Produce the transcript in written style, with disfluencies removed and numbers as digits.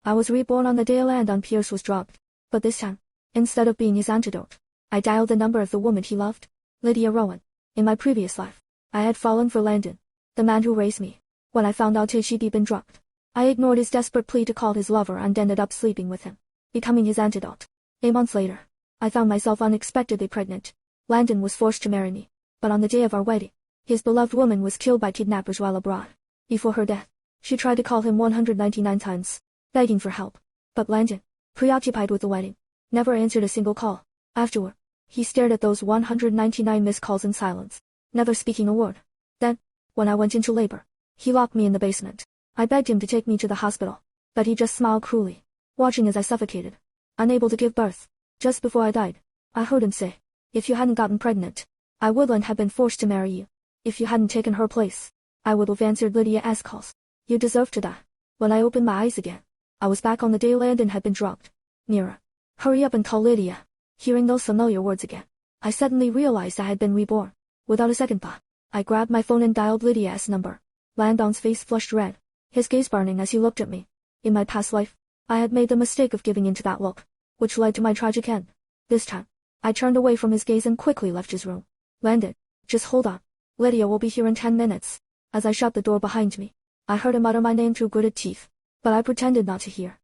I was reborn on the day Landon Pierce was drugged. But this time, instead of being his antidote, I dialed the number of the woman he loved, Lydia Rowan. In my previous life, I had fallen for Landon, the man who raised me. When I found out she'd been drugged, I ignored his desperate plea to call his lover and ended up sleeping with him, becoming his antidote. 8 months later, I found myself unexpectedly pregnant. Landon was forced to marry me, but on the day of our wedding, his beloved woman was killed by kidnappers while abroad. Before her death, she tried to call him 199 times, begging for help. But Landon, preoccupied with the wedding, never answered a single call. Afterward, he stared at those 199 missed calls in silence, never speaking a word. Then, when I went into labor, he locked me in the basement. I begged him to take me to the hospital, but he just smiled cruelly, watching as I suffocated, unable to give birth. Just before I died, I heard him say, "If you hadn't gotten pregnant, I wouldn't have been forced to marry you. If you hadn't taken her place, I would have answered Lydia calls. You deserve to die." When I opened my eyes again, I was back on the day Landon had been drugged. "Mira, hurry up and call Lydia." Hearing those familiar words again, I suddenly realized I had been reborn. Without a second thought, I grabbed my phone and dialed Lydia's number. Landon's face flushed red, his gaze burning as he looked at me. In my past life, I had made the mistake of giving in to that look, which led to my tragic end. This time, I turned away from his gaze and quickly left his room. "Landon, just hold on. Lydia will be here in 10 minutes. As I shut the door behind me, I heard him mutter my name through gritted teeth, but I pretended not to hear.